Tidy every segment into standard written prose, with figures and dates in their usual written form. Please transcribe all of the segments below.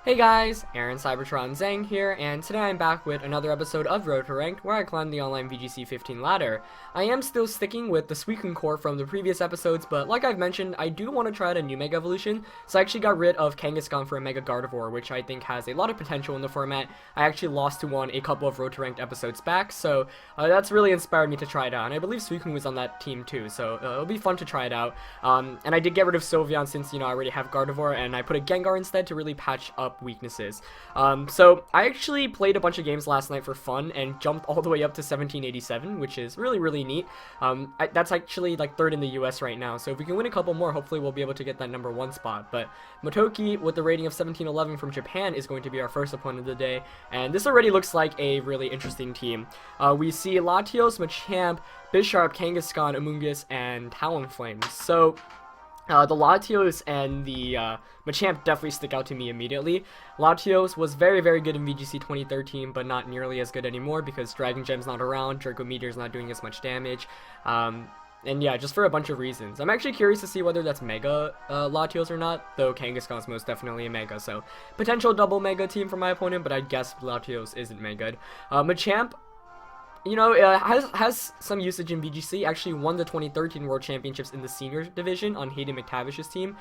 Hey guys, Aaron Cybertron Zhang here, and today I'm back with another episode of Road to Ranked, where I climb the online VGC 15 ladder. I am still sticking with the Suicune core from the previous episodes, but like I've mentioned, I do want to try out a new Mega Evolution, so I actually got rid of Kangaskhan for a Mega Gardevoir, which I think has a lot of potential in the format. I actually lost to one a couple of Road to Ranked episodes back, so that's really inspired me to try it out, and I believe Suicune was on that team too, so it'll be fun to try it out. And I did get rid of Sylveon since, I already have Gardevoir, and I put a Gengar instead to really patch up weaknesses. So I actually played a bunch of games last night for fun and jumped all the way up to 1787, which is really neat. That's actually like third in the US right now, so if we can win a couple more, hopefully we'll be able to get that number 1 spot. But Motoki with the rating of 1711 from Japan is going to be our first opponent of the day, and this already looks like a really interesting team. We see Latios, Machamp, Bisharp, Kangaskhan, Amoonguss, and Talonflame. So the Latios and the Machamp definitely stick out to me immediately. Latios was very good in VGC 2013, but not nearly as good anymore because Dragon Gem's not around, Draco Meteor's not doing as much damage, and yeah, just for a bunch of reasons. I'm actually curious to see whether that's Mega Latios or not, though Kangaskhan's most definitely a Mega, so potential double Mega team for my opponent, but I guess Latios isn't mega good. Machamp, has some usage in VGC. Actually won the 2013 World Championships in the senior division on Hayden McTavish's team.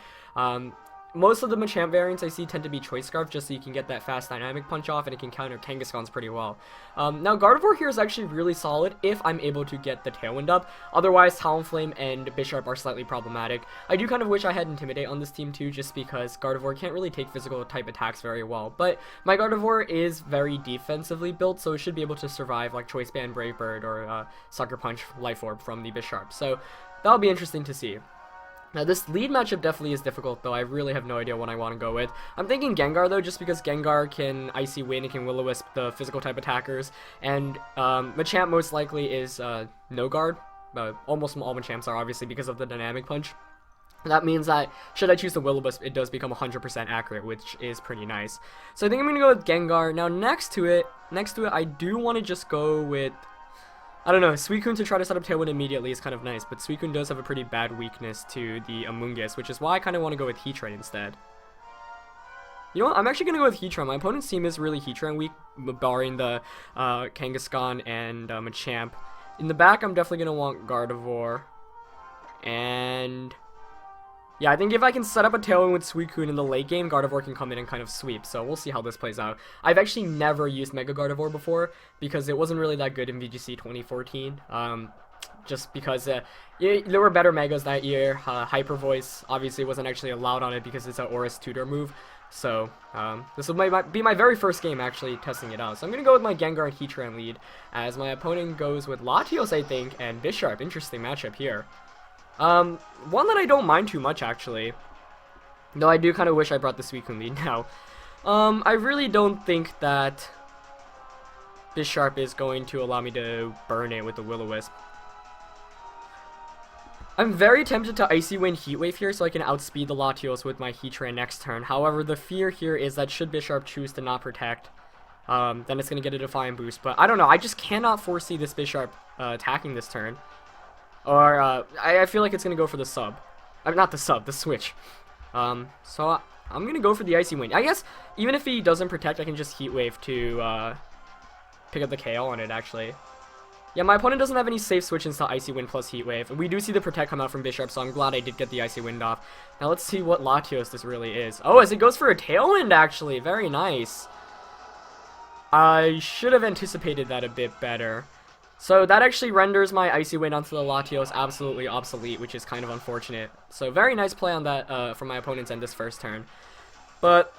Most of the Machamp variants I see tend to be Choice Scarf, just so you can get that fast dynamic punch off, and it can counter Kangaskhan's pretty well. Now Gardevoir here is actually really solid if I'm able to get the Tailwind up. Otherwise, Talonflame and Bisharp are slightly problematic. I do kind of wish I had Intimidate on this team too, just because Gardevoir can't really take physical type attacks very well. But my Gardevoir is very defensively built, so it should be able to survive like Choice Band, Brave Bird, or Sucker Punch, Life Orb from the Bisharp. So that'll be interesting to see. Now this lead matchup definitely is difficult, though I really have no idea what I want to go with. I'm thinking Gengar though, just because Gengar can Icy Wind, it can Will-O-Wisp the physical type attackers, and Machamp most likely is no guard. Almost all Machamps are, obviously, because of the dynamic punch. That means that should I choose the Will-O-Wisp, it does become 100% accurate, which is pretty nice. So I think I'm gonna go with Gengar. Now next to it, I do want to just go with, I don't know, Suicune to try to set up Tailwind immediately is kind of nice, but Suicune does have a pretty bad weakness to the Amoonguss, which is why I kind of want to go with Heatran instead. You know what, I'm actually going to go with Heatran. My opponent's team is really Heatran weak, barring the Kangaskhan and Machamp. In the back, I'm definitely going to want Gardevoir. And yeah, I think if I can set up a Tailwind with Suicune in the late game, Gardevoir can come in and kind of sweep, so we'll see how this plays out. I've actually never used Mega Gardevoir before, because it wasn't really that good in VGC 2014, just because there were better Megas that year. Hyper Voice obviously wasn't actually allowed on it because it's an Aura's Tutor move, so this will be my very first game actually testing it out. So I'm going to go with my Gengar and Heatran lead, as my opponent goes with Latios, I think, and Bisharp. Interesting matchup here. One that I don't mind too much, actually, though I do kind of wish I brought the Suicune lead now. I really don't think that Bisharp is going to allow me to burn it with the Will-O-Wisp. I'm very tempted to Icy Wind Heat Wave here so I can outspeed the Latios with my Heatran next turn. However, the fear here is that should Bisharp choose to not protect, then it's going to get a Defiant Boost. But I don't know, I just cannot foresee this Bisharp attacking this turn. Or, I feel like it's going to go for the sub. Not the sub, the switch. So I'm going to go for the Icy Wind. I guess, even if he doesn't protect, I can just Heat Wave to, pick up the KO on it, actually. Yeah, my opponent doesn't have any safe switches to Icy Wind plus Heat Wave. We do see the Protect come out from Bisharp, so I'm glad I did get the Icy Wind off. Now let's see what Latios this really is. Oh, as it goes for a Tailwind, actually. Very nice. I should have anticipated that a bit better. So that actually renders my Icy Wind onto the Latios absolutely obsolete, which is kind of unfortunate. So very nice play on that from my opponent's end this first turn. But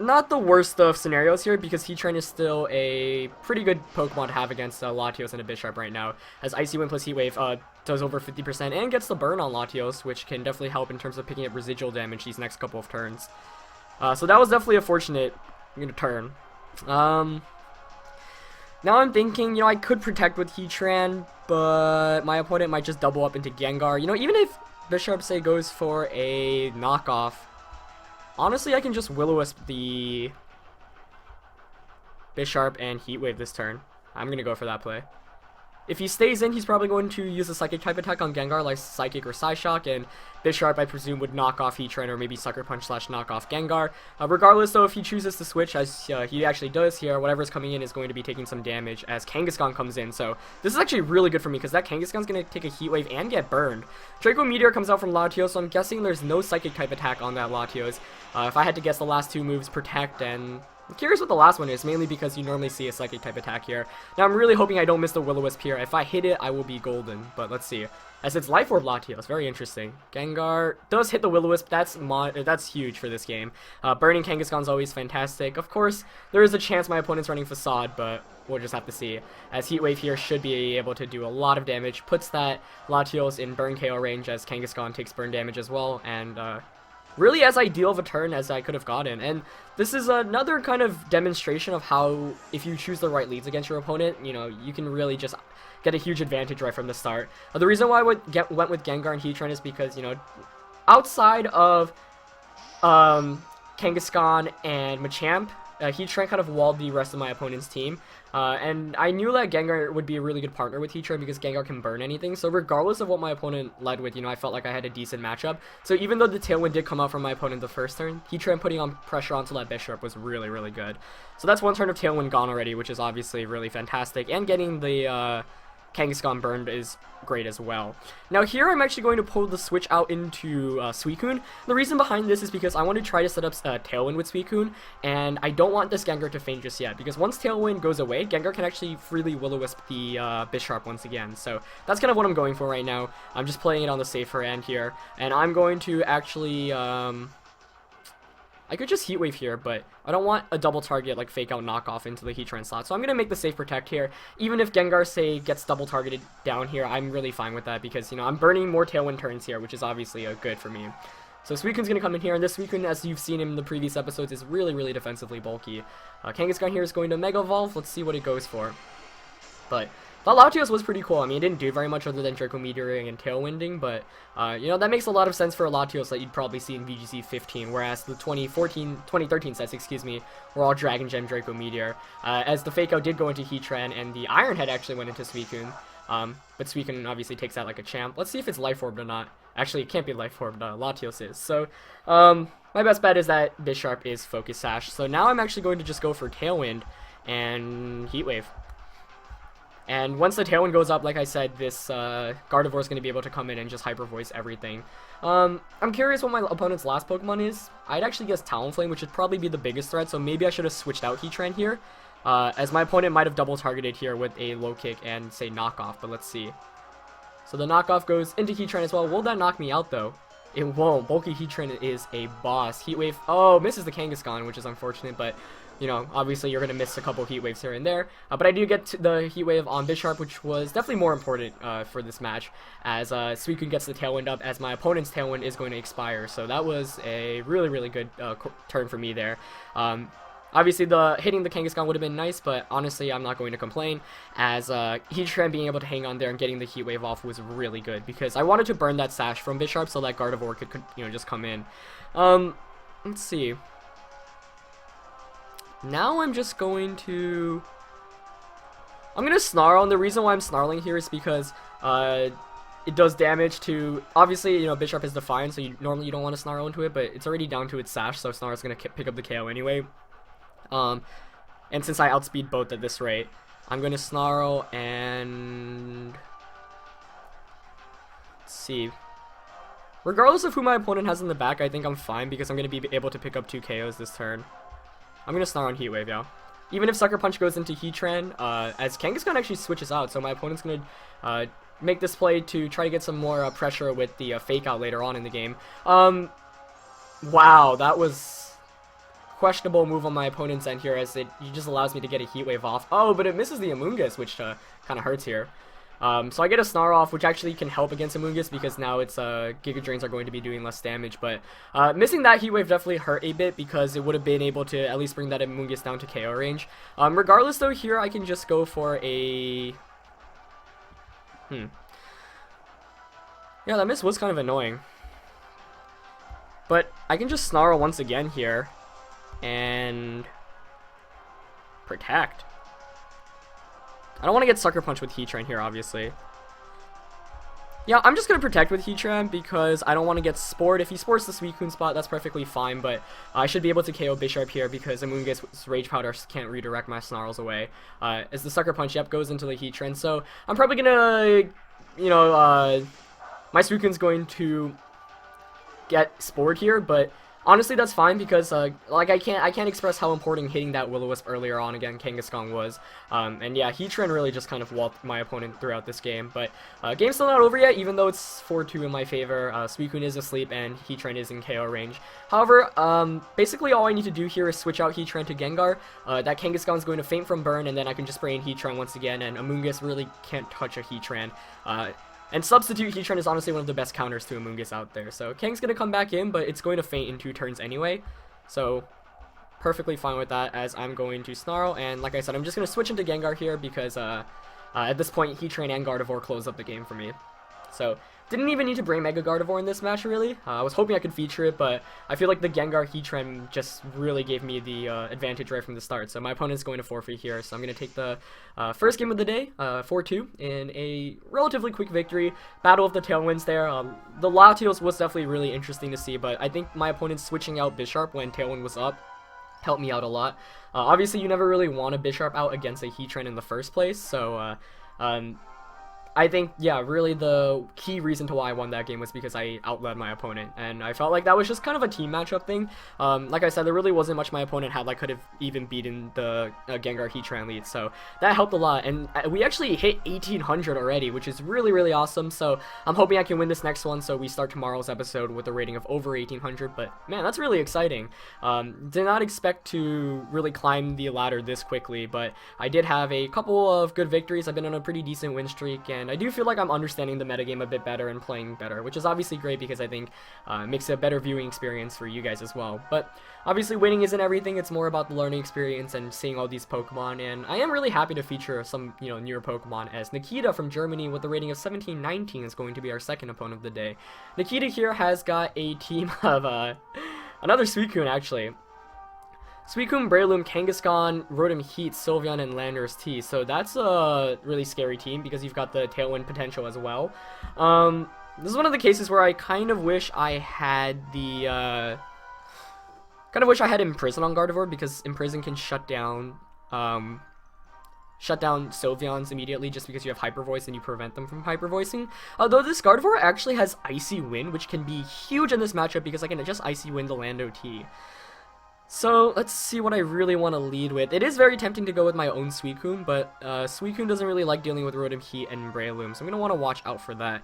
not the worst of scenarios here, because Heatran is still a pretty good Pokemon to have against Latios and a Bisharp right now, as Icy Wind plus Heat Wave does over 50% and gets the burn on Latios, which can definitely help in terms of picking up residual damage these next couple of turns. So that was definitely a fortunate turn. Now I'm thinking, I could protect with Heatran, but my opponent might just double up into Gengar. Even if Bisharp, say, goes for a knockoff, honestly, I can just Will-O-Wisp the Bisharp and Heat Wave this turn. I'm going to go for that play. if he stays in, he's probably going to use a Psychic type attack on Gengar, like Psychic or Psyshock, and Bisharp, I presume, would knock off Heatran or maybe Sucker Punch / knock off Gengar. Regardless, though, if he chooses to switch, as he actually does here, whatever's coming in is going to be taking some damage as Kangaskhan comes in. So this is actually really good for me because that Kangaskhan's going to take a Heat Wave and get burned. Draco Meteor comes out from Latios, so I'm guessing there's no Psychic type attack on that Latios. If I had to guess, the last two moves, Protect and... I'm curious what the last one is, mainly because you normally see a Psychic type attack here. Now, I'm really hoping I don't miss the Will-O-Wisp here. If I hit it, I will be golden, but let's see. As it's Life Orb Latios, very interesting. Gengar does hit the Will-O-Wisp, that's huge for this game. Burning Kangaskhan is always fantastic. Of course, there is a chance my opponent's running Facade, but we'll just have to see. As Heat Wave here should be able to do a lot of damage, puts that Latios in Burn KO range as Kangaskhan takes burn damage as well, and really as ideal of a turn as I could have gotten. And this is another kind of demonstration of how, if you choose the right leads against your opponent, you know, you can really just get a huge advantage right from the start. The reason why I went with Gengar and Heatran is because, you know, outside of Kangaskhan and Machamp, Heatran kind of walled the rest of my opponent's team. And I knew that Gengar would be a really good partner with Heatran because Gengar can burn anything. So regardless of what my opponent led with, you know, I felt like I had a decent matchup. So even though the Tailwind did come out from my opponent the first turn, Heatran putting on pressure onto that Bisharp was really, really good. So that's one turn of Tailwind gone already, which is obviously really fantastic. And getting the Kangaskhan burned is great as well. Now here I'm actually going to pull the switch out into Suicune. The reason behind this is because I want to try to set up Tailwind with Suicune, and I don't want this Gengar to faint just yet, because once Tailwind goes away, Gengar can actually freely Will-O-Wisp the Bisharp once again. So that's kind of what I'm going for right now. I'm just playing it on the safer end here, and I'm going to actually... I could just Heat Wave here, but I don't want a double target like Fake Out Knockoff into the Heatran slot. So I'm going to make the safe Protect here. Even if Gengar, say, gets double targeted down here, I'm really fine with that because, you know, I'm burning more Tailwind turns here, which is obviously good for me. So Suicune's going to come in here, and this Suicune, as you've seen in the previous episodes, is really, really defensively bulky. Kangaskhan here is going to Mega Evolve. Let's see what it goes for. But that Latios was pretty cool. I mean, it didn't do very much other than Draco Meteoring and Tailwinding, but, you know, that makes a lot of sense for a Latios that you'd probably see in VGC 15, whereas the 2013 sets, excuse me, were all Dragon Gem Draco Meteor. As the Fake Out did go into Heatran, and the Iron Head actually went into Suicune, but Suicune obviously takes that like a champ. Let's see if it's Life Orbed or not. Actually, it can't be Life Orbed, Latios is. So, my best bet is that Bisharp is Focus Sash. So now I'm actually going to just go for Tailwind and Heat Wave. And once the Tailwind goes up, like I said, this Gardevoir is going to be able to come in and just Hyper Voice everything. I'm curious what my opponent's last Pokemon is. I'd actually guess Talonflame, which would probably be the biggest threat, so maybe I should have switched out Heatran here, as my opponent might have double targeted here with a Low Kick and, say, Knockoff, but let's see. So the Knockoff goes into Heatran as well. Will that knock me out, though? It won't. Bulky Heatran is a boss. Heat Wave, oh, misses the Kangaskhan, which is unfortunate, but... you know, obviously you're going to miss a couple Heat Waves here and there. But I do get to the Heat Wave on Bisharp, which was definitely more important for this match, as Suicune gets the Tailwind up, as my opponent's Tailwind is going to expire. So that was a really, really good turn for me there. Obviously, hitting the Kangaskhan would have been nice, but honestly, I'm not going to complain, as Heatran being able to hang on there and getting the Heat Wave off was really good, because I wanted to burn that Sash from Bisharp so that Gardevoir could, you know, just come in. Let's see. Now I'm just going to... I'm going to Snarl, and the reason why I'm snarling here is because it does damage to... obviously, you know, Bisharp is Defiant, so normally you don't want to Snarl into it, but it's already down to its Sash, so Snarl's going to pick up the KO anyway. And since I outspeed both at this rate, I'm going to Snarl and... let's see. Regardless of who my opponent has in the back, I think I'm fine because I'm going to be able to pick up 2 KOs this turn. I'm going to Snarl on Heat Wave, yeah. Even if Sucker Punch goes into Heatran, as Kangaskhan actually switches out, so my opponent's going to make this play to try to get some more pressure with the Fake Out later on in the game. Wow, that was questionable move on my opponent's end here, as it just allows me to get a Heat Wave off. Oh, but it misses the Amoonguss, which kind of hurts here. So I get a Snarl off, which actually can help against Amoonguss because now its Giga Drains are going to be doing less damage. But missing that Heat Wave definitely hurt a bit because it would have been able to at least bring that Amoonguss down to KO range. Regardless, though, here I can just go for a... yeah, that miss was kind of annoying. But I can just Snarl once again here and Protect. I don't want to get Sucker Punch with Heatran here, obviously. Yeah, I'm just going to protect with Heatran because I don't want to get Spored. If he Spores the Suicune spot, that's perfectly fine, but I should be able to KO Bisharp here because Amoonguss's Rage Powder can't redirect my Snarls away. As the Sucker Punch, yep, goes into the Heatran, so I'm probably going to, you know, my Suicune's going to get Spored here, but honestly, that's fine because, like, I can't express how important hitting that Will-O-Wisp earlier on again Kangaskhan was. And yeah, Heatran really just kind of walloped my opponent throughout this game. But game's still not over yet, even though it's 4-2 in my favor. Suicune is asleep and Heatran is in KO range. However, basically all I need to do here is switch out Heatran to Gengar. That Kangaskhan is going to faint from burn, and then I can just spray in Heatran once again, and Amoonguss really can't touch a Heatran. And Substitute Heatran is honestly one of the best counters to Amoonguss out there. So Kang's going to come back in, but it's going to faint in 2 turns anyway. So perfectly fine with that, as I'm going to Snarl. And like I said, I'm just going to switch into Gengar here because at this point, Heatran and Gardevoir close up the game for me. So didn't even need to bring Mega Gardevoir in this match, really. I was hoping I could feature it, but I feel like the Gengar Heatran just really gave me the advantage right from the start. So my opponent's going to forfeit here, so I'm going to take the first game of the day, 4-2, in a relatively quick victory. Battle of the Tailwinds there. The Latios was definitely really interesting to see, but I think my opponent switching out Bisharp when Tailwind was up helped me out a lot. Obviously, you never really want a Bisharp out against a Heatran in the first place, so I think, yeah, really the key reason to why I won that game was because I outled my opponent, and I felt like that was just kind of a team matchup thing. Like I said, there really wasn't much my opponent had that could have even beaten the Gengar Heatran lead, so that helped a lot, and we actually hit 1800 already, which is really, really awesome, so I'm hoping I can win this next one, so we start tomorrow's episode with a rating of over 1800, but man, that's really exciting. Did not expect to really climb the ladder this quickly, but I did have a couple of good victories. I've been on a pretty decent win streak, and I do feel like I'm understanding the metagame a bit better and playing better, which is obviously great because I think it makes it a better viewing experience for you guys as well. But obviously winning isn't everything, it's more about the learning experience and seeing all these Pokemon, and I am really happy to feature some, you know, newer Pokemon, as Nikita from Germany with a rating of 1719 is going to be our second opponent of the day. Nikita here has got a team of another Suicune actually. Suicune, Breloom, Kangaskhan, Rotom Heat, Sylveon, and Landorus T. So that's a really scary team because you've got the Tailwind potential as well. This is one of the cases where I kind of wish I had the Imprison on Gardevoir, because Imprison can shut down Sylveons immediately just because you have Hyper Voice and you prevent them from Hyper Voicing. Although this Gardevoir actually has Icy Wind, which can be huge in this matchup because I can just Icy Wind the Lando T. So let's see what I really want to lead with. It is very tempting to go with my own Suicune, but Suicune doesn't really like dealing with Rotom Heat and Breloom, so I'm going to want to watch out for that.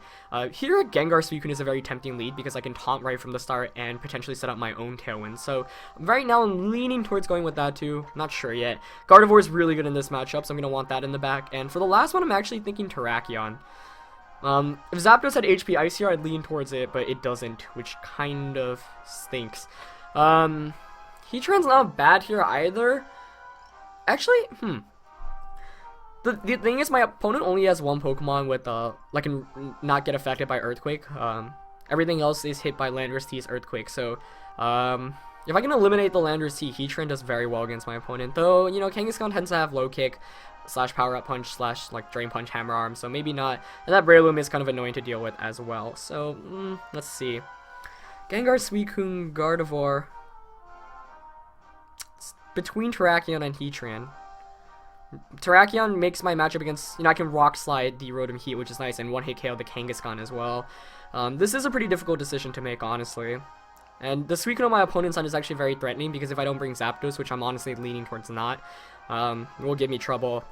Here, Gengar Suicune is a very tempting lead because I can taunt right from the start and potentially set up my own Tailwind. So right now I'm leaning towards going with that too. Not sure yet. Gardevoir is really good in this matchup, so I'm going to want that in the back. And for the last one, I'm actually thinking Terrakion. If Zapdos had HP Ice here, I'd lean towards it, but it doesn't, which kind of stinks. Heatran's not bad here either. Actually, The thing is, my opponent only has one Pokemon with like can not get affected by Earthquake. Everything else is hit by Landorus T's Earthquake. So, if I can eliminate the Landorus T, Heatran does very well against my opponent. Though, you know, Kangaskhan tends to have low kick / power up punch / like drain punch, hammer arm. So maybe not. And that Breloom is kind of annoying to deal with as well. So let's see. Gengar, Suicune, Gardevoir. Between Terrakion and Heatran. Terrakion makes my matchup against, you know, I can Rock Slide the Rotom Heat, which is nice, and one-hit KO the Kangaskhan as well. This is a pretty difficult decision to make, honestly. And the Suicune on my opponent's side is actually very threatening, because if I don't bring Zapdos, which I'm honestly leaning towards not, it will give me trouble.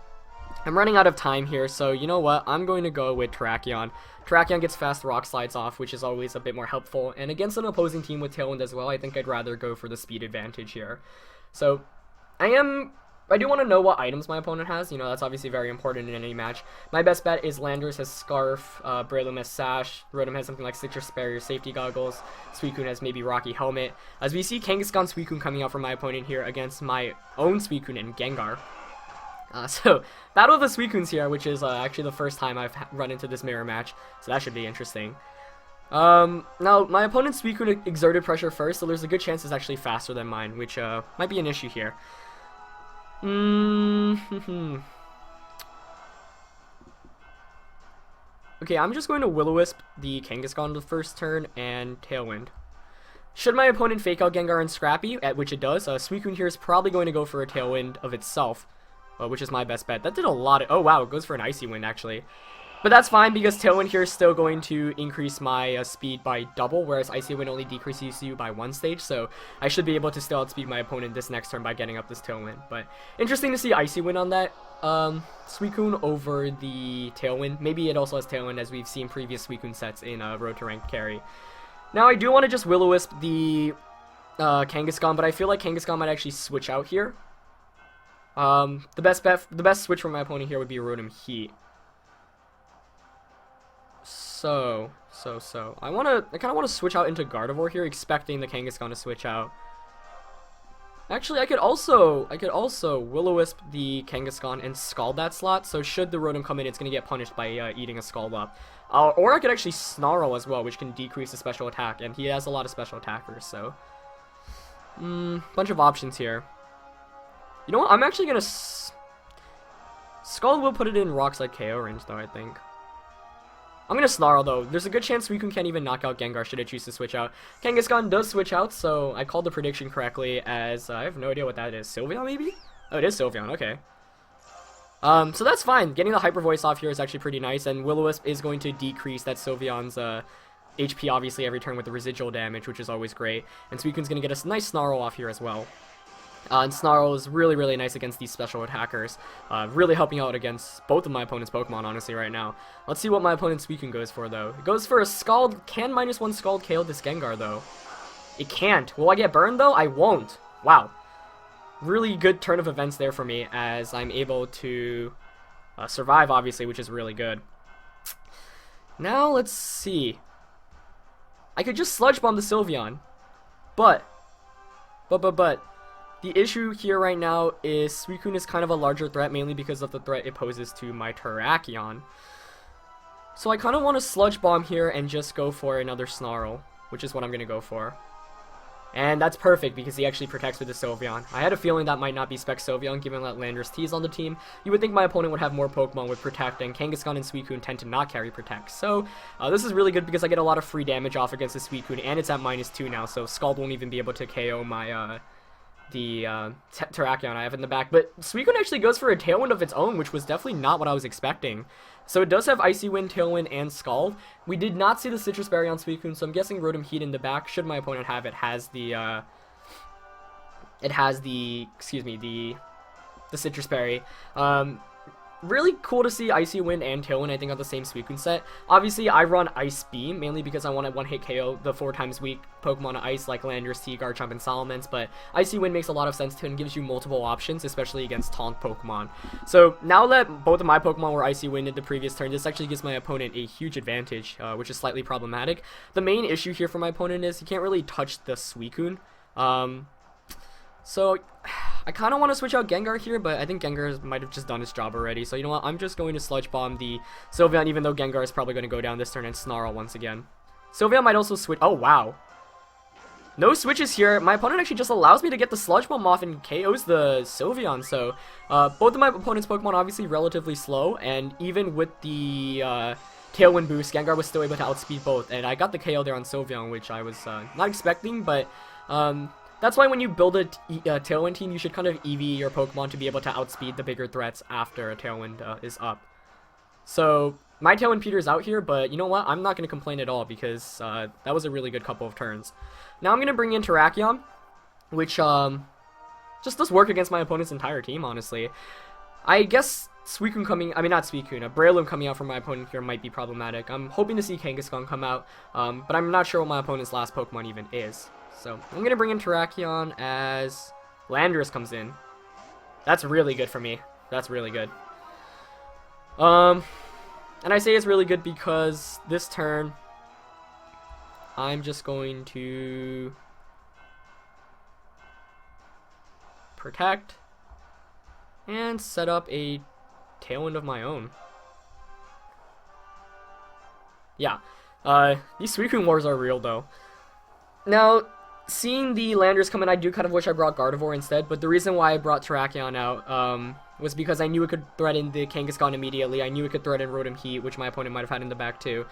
I'm running out of time here, so you know what? I'm going to go with Terrakion. Terrakion gets fast Rock Slides off, which is always a bit more helpful. And against an opposing team with Tailwind as well, I think I'd rather go for the speed advantage here. So, I do want to know what items my opponent has. You know, that's obviously very important in any match. My best bet is Landorus has Scarf, Breloom has Sash, Rotom has something like Citrus Barrier, Safety Goggles, Suicune has maybe Rocky Helmet. As we see Kangaskhan Suicune coming out from my opponent here against my own Suicune and Gengar. So, Battle of the Suicunes here, which is actually the first time I've run into this mirror match, so that should be interesting. Now, my opponent's Suicune exerted pressure first, so there's a good chance it's actually faster than mine, which might be an issue here. Okay, I'm just going to Will-O-Wisp the Kangaskhan the first turn and Tailwind. Should my opponent fake out Gengar and Scrappy, at which it does, Suicune here is probably going to go for a Tailwind of itself, which is my best bet. That did a lot of... Oh, wow, it goes for an Icy Wind, actually. But that's fine, because Tailwind here is still going to increase my speed by double, whereas Icy Wind only decreases you by 1 stage, so I should be able to still outspeed my opponent this next turn by getting up this Tailwind. But interesting to see Icy Wind on that Suicune over the Tailwind. Maybe it also has Tailwind, as we've seen previous Suicune sets in Road to Ranked Carry. Now, I do want to just Will-O-Wisp the Kangaskhan, but I feel like Kangaskhan might actually switch out here. The best switch for my opponent here would be Rotom Heat. I kind of want to switch out into Gardevoir here, expecting the Kangaskhan to switch out. Actually, I could also Will-O-Wisp the Kangaskhan and Scald that slot, so should the Rotom come in, it's going to get punished by eating a Scald up. Or I could actually Snarl as well, which can decrease the special attack, and he has a lot of special attackers, so... bunch of options here. You know what, I'm actually going to... Scald will put it in Rock Slide KO range, though, I think. I'm going to Snarl, though. There's a good chance Suicune can't even knock out Gengar should it choose to switch out. Kangaskhan does switch out, so I called the prediction correctly as... I have no idea what that is. Sylveon, maybe? Oh, it is Sylveon. Okay. So that's fine. Getting the Hyper Voice off here is actually pretty nice, and Will-O-Wisp is going to decrease that Sylveon's HP, obviously, every turn with the residual damage, which is always great. And Suicune's going to get a nice Snarl off here as well. And Snarl is really, really nice against these special attackers. Really helping out against both of my opponent's Pokemon, honestly, right now. Let's see what my opponent's Suicune goes for, though. It goes for a Scald. Can -1 Scald KO this Gengar, though? It can't. Will I get burned, though? I won't. Wow. Really good turn of events there for me, as I'm able to survive, obviously, which is really good. Now, let's see. I could just Sludge Bomb the Sylveon. But... The issue here right now is Suicune is kind of a larger threat, mainly because of the threat it poses to my Terrakion. So I kind of want to Sludge Bomb here and just go for another Snarl, which is what I'm going to go for. And that's perfect, because he actually protects with the Sylveon. I had a feeling that might not be Spec Sylveon, given that Landorus T is on the team. You would think my opponent would have more Pokemon with Protect, and Kangaskhan and Suicune tend to not carry Protect. So, this is really good because I get a lot of free damage off against the Suicune, and it's at -2 now, so Scald won't even be able to KO my, Terrakion I have in the back. But Suicune actually goes for a Tailwind of its own, which was definitely not what I was expecting. So it does have Icy Wind, Tailwind, and Scald. We did not see the Citrus Berry on Suicune, so I'm guessing Rotom Heat in the back, should my opponent have it, has the Citrus Berry. Really cool to see Icy Wind and Tailwind, I think, on the same Suicune set. Obviously, I run Ice Beam, mainly because I want to one-hit KO the 4 times weak Pokemon Ice, like Landorus, T, Garchomp, and Salamence, but Icy Wind makes a lot of sense too and gives you multiple options, especially against Taunt Pokemon. So, now that both of my Pokemon were Icy Wind in the previous turn, this actually gives my opponent a huge advantage, which is slightly problematic. The main issue here for my opponent is he can't really touch the Suicune. So, I kind of want to switch out Gengar here, but I think Gengar might have just done its job already. So, you know what? I'm just going to Sludge Bomb the Sylveon, even though Gengar is probably going to go down this turn and Snarl once again. Sylveon might also switch. Oh, wow. No switches here. My opponent actually just allows me to get the Sludge Bomb off and KOs the Sylveon. So, both of my opponent's Pokemon obviously relatively slow, and even with the Tailwind boost, Gengar was still able to outspeed both. And I got the KO there on Sylveon, which I was not expecting, but... that's why when you build a Tailwind team, you should kind of EV your Pokemon to be able to outspeed the bigger threats after a Tailwind is up. So, my Tailwind Peter's out here, but you know what? I'm not going to complain at all because that was a really good couple of turns. Now I'm going to bring in Terrakion, which just does work against my opponent's entire team, honestly. I guess Suicune coming... I mean, not Suicune. Breloom coming out from my opponent here might be problematic. I'm hoping to see Kangaskhan come out, but I'm not sure what my opponent's last Pokemon even is. So, I'm going to bring in Terrakion as Landorus comes in. That's really good for me. That's really good. And I say it's really good because this turn, I'm just going to Protect and set up a Tailwind of my own. Yeah, these Suicune wars are real though. Now, seeing the Landers come in, I do kind of wish I brought Gardevoir instead, but the reason why I brought Terrakion out was because I knew it could threaten the Kangaskhan immediately. I knew it could threaten Rotom Heat, which my opponent might have had in the back too.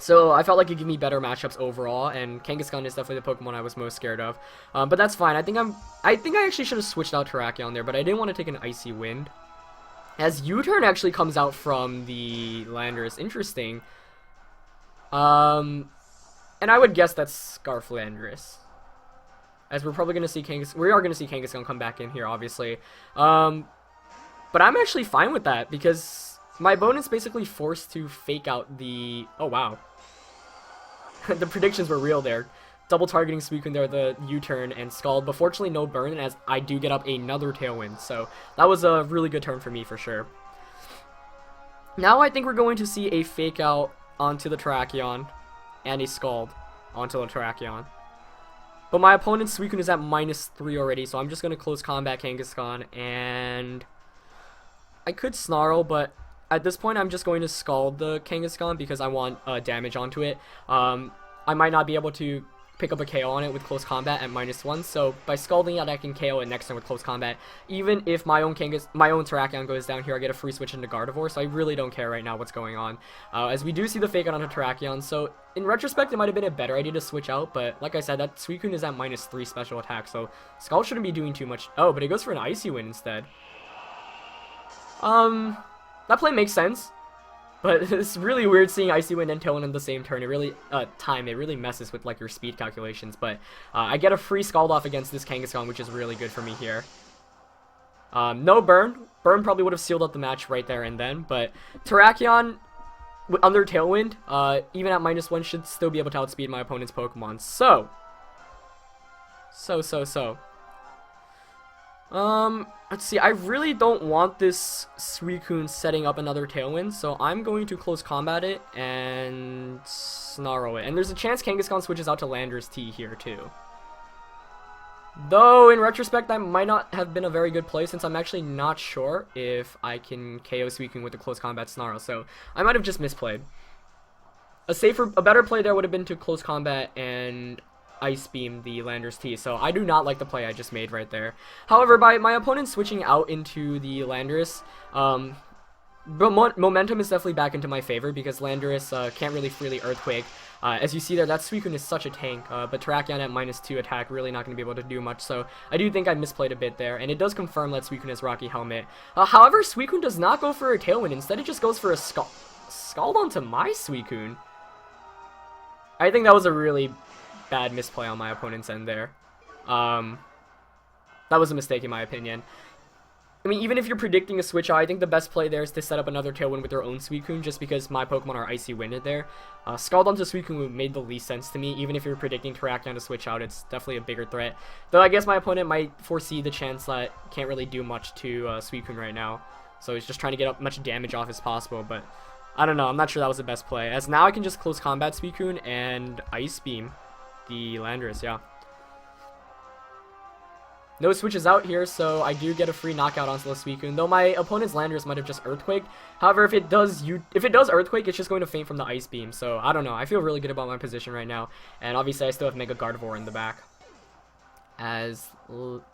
So I felt like it gave me better matchups overall, and Kangaskhan is definitely the Pokemon I was most scared of. But that's fine. I think I actually should have switched out Terrakion there, but I didn't want to take an Icy Wind. As U-Turn actually comes out from the Landers. Interesting. And I would guess that's Scarf Landorus, as we're probably going to see Kangaskhan come back in here, obviously. But I'm actually fine with that, because my opponent's basically forced to fake out the... Oh, wow. The predictions were real there. Double targeting Suicune there, the U-turn and Scald, but fortunately no burn, as I do get up another Tailwind, so that was a really good turn for me for sure. Now I think we're going to see a fake out onto the Terrakion and a Scald onto the Terrakion. But my opponent's Suicune is at -3 already, so I'm just going to close combat Kangaskhan, and I could Snarl, but at this point I'm just going to Scald the Kangaskhan because I want damage onto it. I might not be able to pick up a KO on it with close combat at -1, so by Scalding it I can KO it next turn with close combat. Even if my own Terrakion goes down here, I get a free switch into Gardevoir, so I really don't care right now what's going on. As we do see the fake out onto Terrakion, so in retrospect it might have been a better idea to switch out, but like I said, that Suicune is at -3 special attack, so Scald shouldn't be doing too much. Oh, but it goes for an Icy Wind instead. That play makes sense. But it's really weird seeing Icy Wind and Tailwind in the same turn. It really, it really messes with, like, your speed calculations. But, I get a free Scald off against this Kangaskhan, which is really good for me here. No burn. Burn probably would have sealed up the match right there and then. But Terrakion, under Tailwind, even at -1, should still be able to outspeed my opponent's Pokemon. So. Let's see, I really don't want this Suicune setting up another Tailwind, so I'm going to close combat it and Snarl it. And there's a chance Kangaskhan switches out to Landorus T here too. Though, in retrospect, that might not have been a very good play, since I'm actually not sure if I can KO Suicune with the close combat Snarl, so I might have just misplayed. A better play there would have been to close combat and Ice Beam the Landorus T, so I do not like the play I just made right there. However, by my opponent switching out into the Landorus, momentum is definitely back into my favor, because Landorus can't really freely Earthquake. As you see there, that Suicune is such a tank, but Terrakion at -2 attack, really not going to be able to do much, so I do think I misplayed a bit there, and it does confirm that Suicune has Rocky Helmet. However, Suicune does not go for a Tailwind, instead it just goes for a Scald onto my Suicune. I think that was a really bad misplay on my opponent's end there. That was a mistake in my opinion. I mean, even if you're predicting a switch out, I think the best play there is to set up another Tailwind with their own Suicune, just because my Pokemon are Icy Winded there. Scald onto Suicune made the least sense to me. Even if you're predicting Terrakion to switch out, it's definitely a bigger threat. Though I guess my opponent might foresee the chance that can't really do much to Suicune right now, so he's just trying to get as much damage off as possible, but I don't know, I'm not sure that was the best play, as now I can just close combat Suicune and Ice Beam the Landorus, yeah. No switches out here, so I do get a free knockout onto the Suicune, though my opponent's Landorus might have just Earthquaked. However, if it does Earthquake, it's just going to faint from the Ice Beam, so I don't know. I feel really good about my position right now, and obviously I still have Mega Gardevoir in the back. As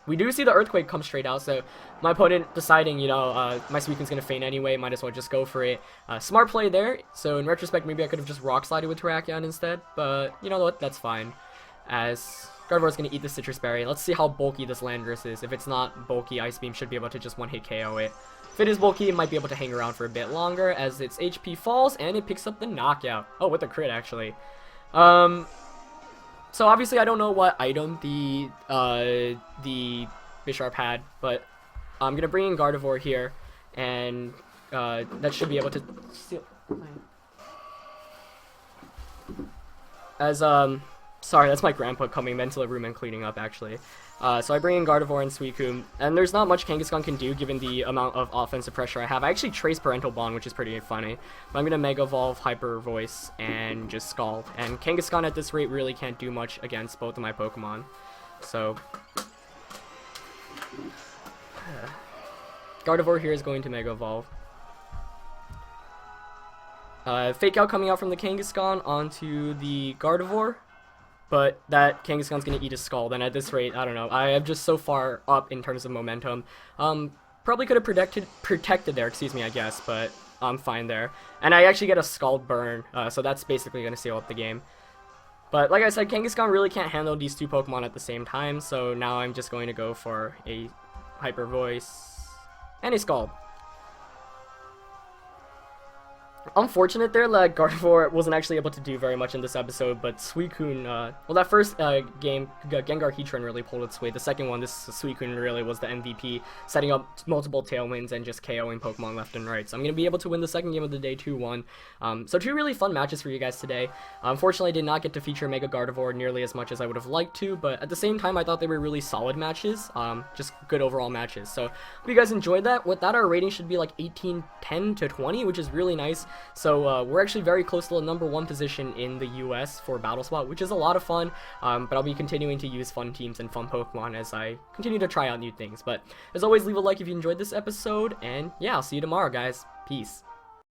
we do see the Earthquake come straight out, so my opponent deciding, you know, my Suicune's going to faint anyway, might as well just go for it. Smart play there, so in retrospect, maybe I could have just Rock Slided with Terrakion instead, but you know what, that's fine. As Gardevoir's going to eat the Citrus Berry. Let's see how bulky this Landorus is. If it's not bulky, Ice Beam should be able to just one-hit KO it. If it is bulky, it might be able to hang around for a bit longer, as its HP falls, and it picks up the knockout. Oh, with a crit, actually. So obviously I don't know what item the Bisharp had, but I'm going to bring in Gardevoir here, and that should be able to steal. As, sorry, that's my grandpa coming into the room and cleaning up, actually. So I bring in Gardevoir and Suicune, and there's not much Kangaskhan can do given the amount of offensive pressure I have. I actually trace Parental Bond, which is pretty funny. But I'm going to Mega Evolve, Hyper Voice, and just Scald. And Kangaskhan at this rate really can't do much against both of my Pokemon. So Gardevoir here is going to Mega Evolve. Fake Out coming out from the Kangaskhan onto the Gardevoir. but that Kangaskhan's gonna eat a Scald, and at this rate, I don't know. I am just so far up in terms of momentum. Probably could have protected there, excuse me, I guess, but I'm fine there. And I actually get a Scald burn, so that's basically gonna seal up the game. But like I said, Kangaskhan really can't handle these two Pokemon at the same time, so now I'm just going to go for a Hyper Voice and a Scald. Unfortunate there that Gardevoir wasn't actually able to do very much in this episode, but Suicune, well, that first game, Gengar Heatran really pulled its weight. The second one, this Suicune really was the MVP, setting up multiple tailwinds and just KOing Pokemon left and right. So I'm going to be able to win the second game of the day 2-1. So two really fun matches for you guys today. Unfortunately, I did not get to feature Mega Gardevoir nearly as much as I would have liked to, but at the same time, I thought they were really solid matches, just good overall matches. So hope you guys enjoyed that. With that, our rating should be like 18-10 to 20, which is really nice. So we're actually very close to the #1 position in the US for Battle Spot, which is a lot of fun, but I'll be continuing to use fun teams and fun Pokemon as I continue to try out new things. But as always, leave a like if you enjoyed this episode, and yeah, I'll see you tomorrow, guys. Peace.